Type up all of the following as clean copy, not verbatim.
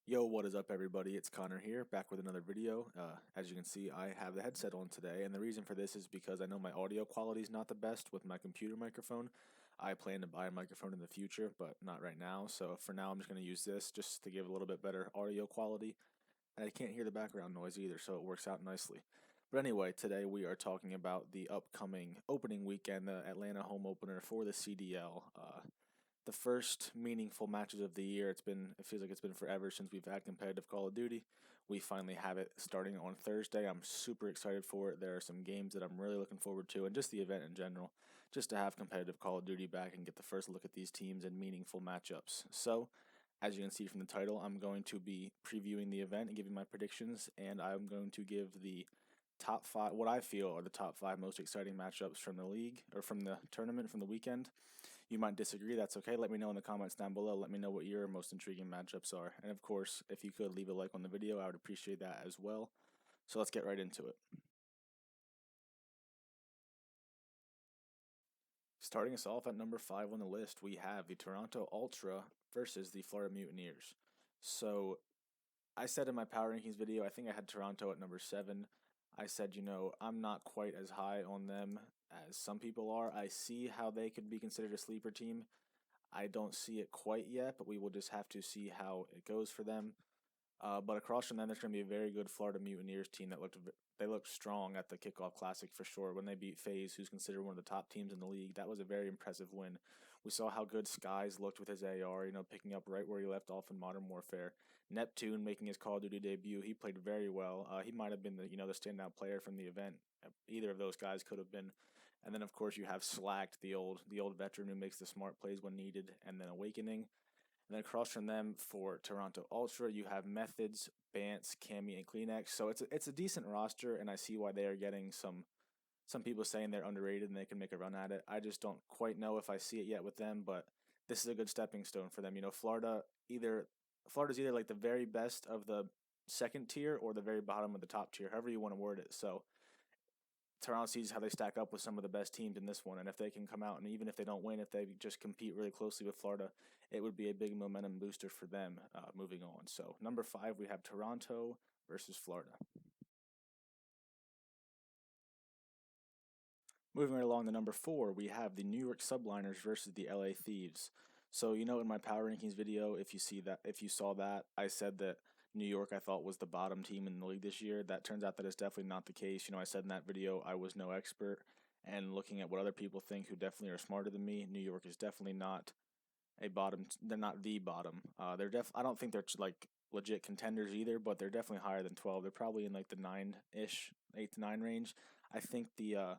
Yo, what is up, everybody? It's Connor here, back with another video. As you can see, I have the headset on today, and the reason for this is because I know my audio quality is not the best with my computer microphone. I plan to buy a microphone in the future, but not right now. So for now, I'm just going to use this just to give a little bit better audio quality. And I can't hear the background noise either, so it works out nicely. But anyway, today we are talking about the upcoming opening weekend, the Atlanta home opener for the CDL. The first meaningful matches of the year. It feels like it's been forever since we've had competitive Call of Duty. We finally have it starting on Thursday. I'm super excited for it. There are some games that I'm really looking forward to, and just the event in general, just to have competitive Call of Duty back and get the first look at these teams and meaningful matchups. So, as you can see from the title, I'm going to be previewing the event and giving my predictions, and I'm going to give the top five, what I feel are the top five most exciting matchups from the league or from the tournament from the weekend. You might disagree, that's okay. Let me know in the comments down below. Let me know what your most intriguing matchups are. And of course, if you could leave a like on the video, I would appreciate that as well. So let's get right into it. Starting us off at number 5 on the list, we have the Toronto Ultra versus the Florida Mutineers. So I said in my power rankings video, I think I had Toronto at number 7. I said, I'm not quite as high on them as some people are. I see how they could be considered a sleeper team. I don't see it quite yet, but we will just have to see how it goes for them. But across from them, there's going to be a very good Florida Mutineers team that they looked strong at the Kickoff Classic for sure when they beat FaZe, who's considered one of the top teams in the league. That was a very impressive win. We saw how good Skies looked with his AR, picking up right where he left off in Modern Warfare. Neptune making his Call of Duty debut, he played very well. He might have been the the standout player from the event. Either of those guys could have been. And then of course you have Slacked, the old veteran who makes the smart plays when needed, and then Awakening. And then across from them for Toronto Ultra, you have Methods, Bance, Cammy, and Kleenex. So it's a decent roster, and I see why they are getting some people saying they're underrated and they can make a run at it. I just don't quite know if I see it yet with them, but this is a good stepping stone for them. Florida's either like the very best of the second tier or the very bottom of the top tier, however you want to word it. So Toronto sees how they stack up with some of the best teams in this one, and if they can come out and even if they don't win, if they just compete really closely with Florida, it would be a big momentum booster for them moving on. So number 5, we have Toronto versus Florida. Moving right along to number 4, we have the New York Subliners versus the LA Thieves. So in my power rankings video, if you saw that, I said that New York I thought was the bottom team in the league this year. That turns out that is definitely not the case. I said in that video I was no expert, and looking at what other people think who definitely are smarter than me, New York is definitely not a bottom. They're not the bottom. I don't think they're like legit contenders either, but they're definitely higher than 12. They're probably in like the 9-ish, 8 to 9 range. I think the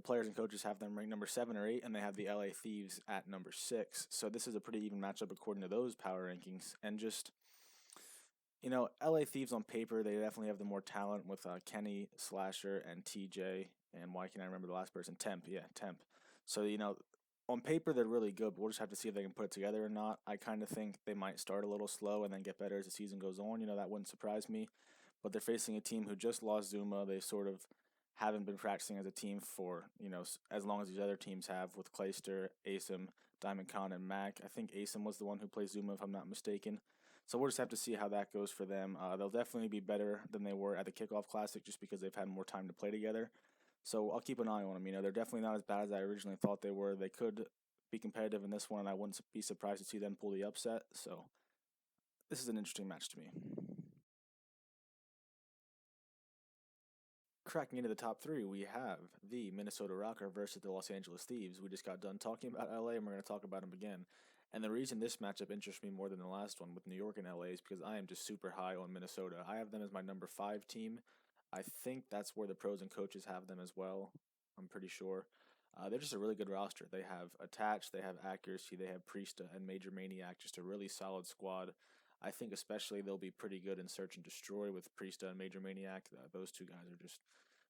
players and coaches have them ranked number 7 or 8, and they have the LA Thieves at number 6. So this is a pretty even matchup according to those power rankings. And just LA Thieves on paper, they definitely have the more talent with Kenny, Slasher, and TJ. And why can't I remember the last person? Temp, yeah, Temp. So on paper they're really good, but we'll just have to see if they can put it together or not. I kind of think they might start a little slow and then get better as the season goes on. That wouldn't surprise me. But they're facing a team who just lost Zuma. They sort of haven't been practicing as a team for as long as these other teams have with Clayster, Asim, Diamond Khan, and Mac. I think Asim was the one who plays Zuma if I'm not mistaken. So we'll just have to see how that goes for them. They'll definitely be better than they were at the Kickoff Classic just because they've had more time to play together. So I'll keep an eye on them. They're definitely not as bad as I originally thought they were. They could be competitive in this one, and I wouldn't be surprised to see them pull the upset. So this is an interesting match to me. Cracking into the top 3, we have the Minnesota Rocker versus the Los Angeles Thieves. We just got done talking about LA, and we're going to talk about them again. And the reason this matchup interests me more than the last one with New York and LA is because I am just super high on Minnesota. I have them as my number 5 team. I think that's where the pros and coaches have them as well. I'm pretty sure. They're just a really good roster. They have Attach, they have Accuracy, they have Priesta, and Major Maniac. Just a really solid squad. I think especially they'll be pretty good in Search and Destroy with Priesta and Major Maniac. Those two guys are just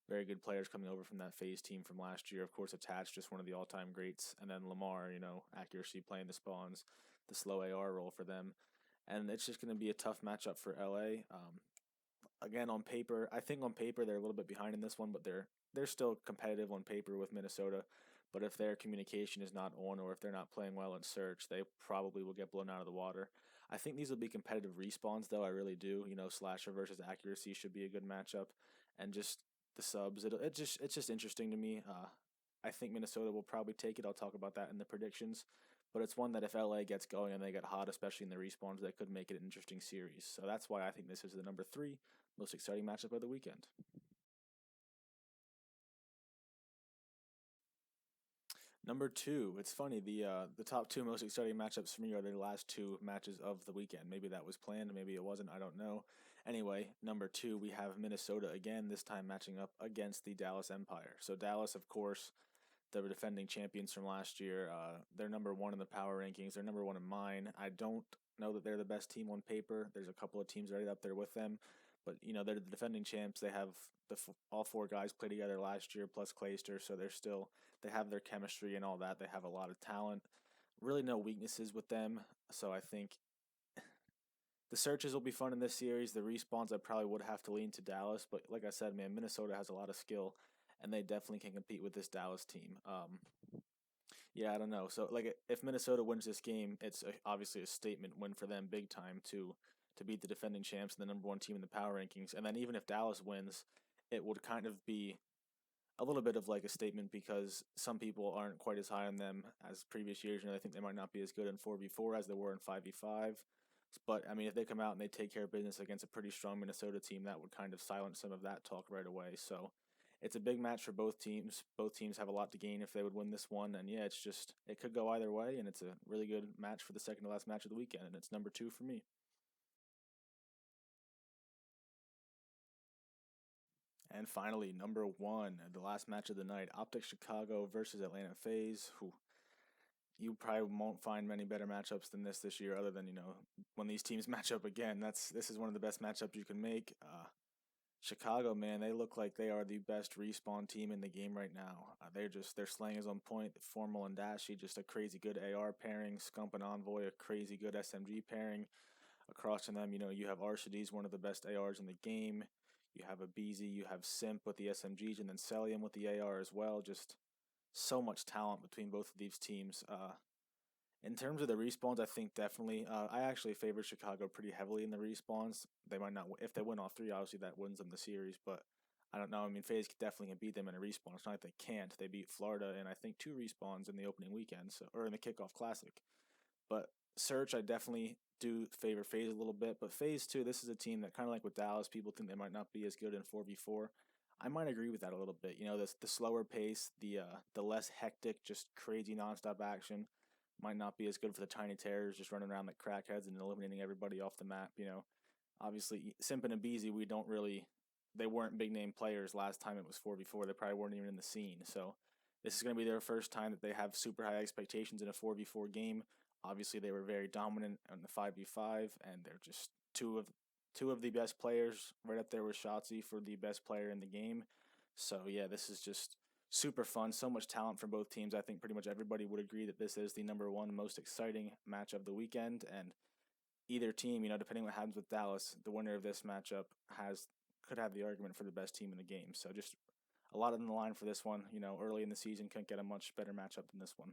very good players coming over from that FaZe team from last year. Of course, Attached, just one of the all-time greats. And then Lamar, Accuracy playing the spawns, the slow AR role for them. And it's just going to be a tough matchup for LA. Again, I think on paper they're a little bit behind in this one, but they're still competitive on paper with Minnesota. But if their communication is not on, or if they're not playing well in search, they probably will get blown out of the water. I think these will be competitive respawns, though. I really do. Slasher versus accuracy should be a good matchup, and just the subs. It's just interesting to me. I think Minnesota will probably take it. I'll talk about that in the predictions, but it's one that if LA gets going and they get hot, especially in the respawns, that could make it an interesting series. So that's why I think this is the number three most exciting matchup of the weekend. Number two, it's funny. The top two most exciting matchups for me are the last two matches of the weekend. Maybe that was planned, maybe it wasn't. I don't know. Anyway, number two, we have Minnesota again. This time matching up against the Dallas Empire. So Dallas, of course, the defending champions from last year. They're number one in the power rankings. They're number one in mine. I don't know that they're the best team on paper. There's a couple of teams right up there with them, but they're the defending champs. They have all four guys play together last year plus Clayster, so they have their chemistry and all that. They have a lot of talent. Really, no weaknesses with them. So I think the searches will be fun in this series. The respawns, I probably would have to lean to Dallas, but like I said, man, Minnesota has a lot of skill, and they definitely can compete with this Dallas team. Yeah, I don't know. So like if Minnesota wins this game, obviously a statement win for them, big time to beat the defending champs and the number one team in the power rankings. And then even if Dallas wins, it would kind of be a little bit of like a statement because some people aren't quite as high on them as previous years. They think they might not be as good in 4v4 as they were in 5v5. But I mean, if they come out and they take care of business against a pretty strong Minnesota team, that would kind of silence some of that talk right away. So it's a big match for both teams. Both teams have a lot to gain if they would win this one. And yeah, it could go either way. And it's a really good match for the second to last match of the weekend. And it's number two for me. And finally, number one, the last match of the night, Optic Chicago versus Atlanta FaZe. Who you probably won't find many better matchups than this year, other than when these teams match up again. This is one of the best matchups you can make. Chicago, man, they look like they are the best respawn team in the game right now. Their slang is on point. Formal and Dashy, just a crazy good AR pairing. Scump and Envoy, a crazy good SMG pairing. Across from them, you have Arshadi's one of the best ARs in the game. You have a BZ, you have Simp with the SMGs, and then Celium with the AR as well. Just so much talent between both of these teams. In terms of the respawns, I think definitely. I actually favor Chicago pretty heavily in the respawns. They might not, if they win all three, obviously that wins them the series. But I don't know. I mean, FaZe definitely can beat them in a respawn. It's not like they can't. They beat Florida and I think two respawns in the opening weekend, or in the kickoff classic. But Search, I definitely do favor FaZe a little bit. But FaZe too, this is a team that kind of like with Dallas, people think they might not be as good in 4v4. I might agree with that a little bit. The slower pace, the less hectic, just crazy nonstop action might not be as good for the tiny terrors just running around like crackheads and eliminating everybody off the map. Obviously Simp and Abizi, they weren't big name players last time it was 4v4. They probably weren't even in the scene. So this is going to be their first time that they have super high expectations in a 4v4 game. Obviously they were very dominant in the 5v5 and they're just two of the best players right up there with Shotzi for the best player in the game. So yeah, this is just super fun. So much talent from both teams. I think pretty much everybody would agree that this is the number one most exciting match of the weekend. And either team, depending on what happens with Dallas, the winner of this matchup could have the argument for the best team in the game. So just a lot on the line for this one. Early in the season, couldn't get a much better matchup than this one.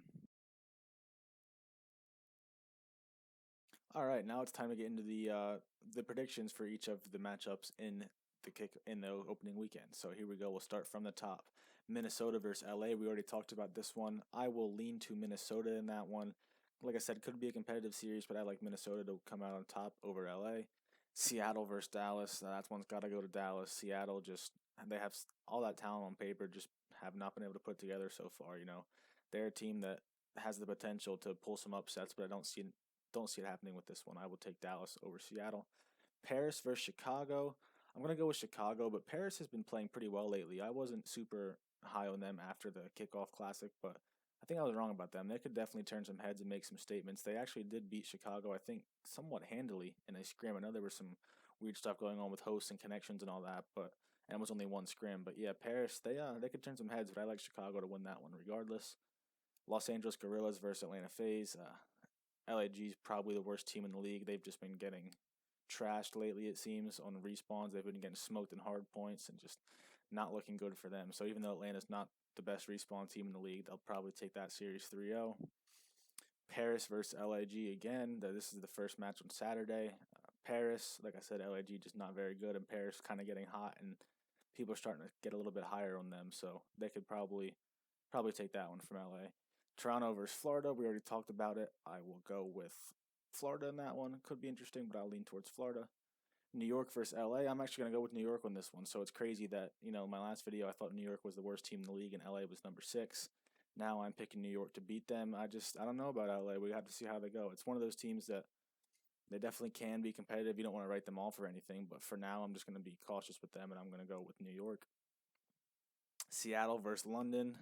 All right, now it's time to get into the predictions for each of the matchups in the opening weekend. So here we go. We'll start from the top. Minnesota versus LA. We already talked about this one. I will lean to Minnesota in that one. Like I said, could be a competitive series, but I like Minnesota to come out on top over LA. Seattle versus Dallas. That one's got to go to Dallas. Seattle they have all that talent on paper, just have not been able to put together so far. They're a team that has the potential to pull some upsets, but I don't see it happening with this one. I will take Dallas over Seattle. Paris versus Chicago. I'm gonna go with Chicago, but Paris has been playing pretty well lately. I wasn't super high on them after the kickoff classic, but I think I was wrong about them. They could definitely turn some heads and make some statements. They actually did beat Chicago, I think, somewhat handily in a scrim. I know there was some weird stuff going on with hosts and connections and all that, and it was only one scrim. But yeah, Paris, they could turn some heads, but I like Chicago to win that one regardless. Los Angeles Guerrillas versus Atlanta FaZe. LAG is probably the worst team in the league. They've just been getting trashed lately, it seems, on respawns. They've been getting smoked in hard points and just not looking good for them. So even though Atlanta's not the best respawn team in the league, they'll probably take that series 3-0. Paris versus LAG again. This is the first match on Saturday. Paris, like I said, LAG just not very good, and Paris kind of getting hot, and people are starting to get a little bit higher on them, so they could probably take that one from LA. Toronto versus Florida, we already talked about it. I will go with Florida in that one. Could be interesting, but I'll lean towards Florida. New York versus LA. I'm actually going to go with New York on this one. So it's crazy that, my last video I thought New York was the worst team in the league and LA was number 6. Now I'm picking New York to beat them. I don't know about LA. We have to see how they go. It's one of those teams that they definitely can be competitive. You don't want to write them off or anything, but for now I'm just going to be cautious with them and I'm going to go with New York. Seattle versus London.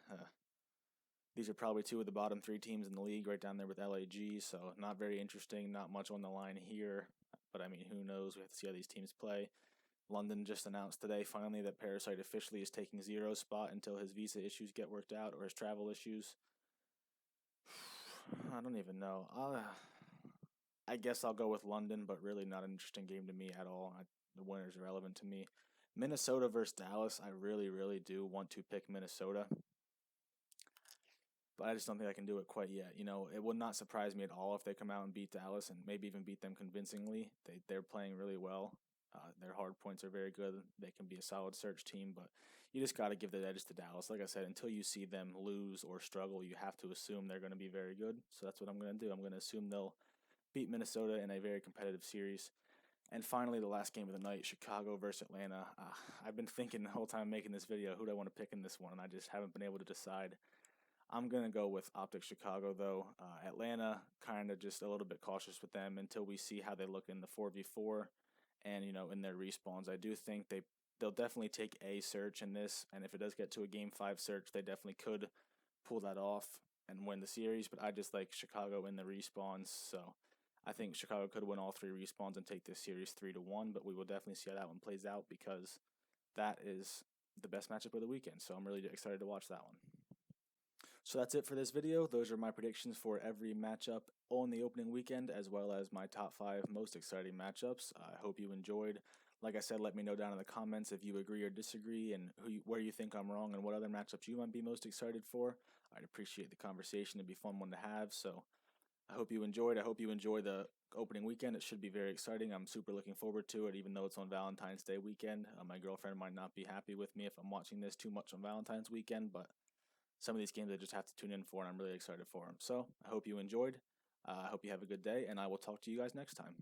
These are probably two of the bottom 3 teams in the league, right down there with LAG. So not very interesting. Not much on the line here. But I mean, who knows? We have to see how these teams play. London just announced today, finally, that Parasite officially is taking Zero's spot until his visa issues get worked out or his travel issues. I don't even know. I guess I'll go with London, but really not an interesting game to me at all. The winner's irrelevant to me. Minnesota versus Dallas. I really, really do want to pick Minnesota, but I just don't think I can do it quite yet. It would not surprise me at all if they come out and beat Dallas and maybe even beat them convincingly. They're playing really well. Their hard points are very good. They can be a solid search team, but you just got to give the edge to Dallas. Like I said, until you see them lose or struggle, you have to assume they're going to be very good. So that's what I'm going to do. I'm going to assume they'll beat Minnesota in a very competitive series. And finally, the last game of the night, Chicago versus Atlanta. I've been thinking the whole time making this video, who do I want to pick in this one, and I just haven't been able to decide. I'm going to go with Optic Chicago, though. Atlanta, kind of just a little bit cautious with them until we see how they look in the 4v4 and, in their respawns. I do think they'll definitely take a search in this, and if it does get to a Game 5 search, they definitely could pull that off and win the series, but I just like Chicago in the respawns, so I think Chicago could win all 3 respawns and take this series 3-1, but we will definitely see how that one plays out because that is the best matchup of the weekend, so I'm really excited to watch that one. So that's it for this video. Those are my predictions for every matchup on the opening weekend, as well as my top 5 most exciting matchups. I hope you enjoyed. Like I said, let me know down in the comments if you agree or disagree and where you think I'm wrong and what other matchups you might be most excited for. I'd appreciate the conversation. It'd be a fun one to have. So I hope you enjoyed. I hope you enjoy the opening weekend. It should be very exciting. I'm super looking forward to it, even though it's on Valentine's Day weekend. My girlfriend might not be happy with me if I'm watching this too much on Valentine's weekend, but some of these games I just have to tune in for, and I'm really excited for them. So I hope you enjoyed. I hope you have a good day, and I will talk to you guys next time.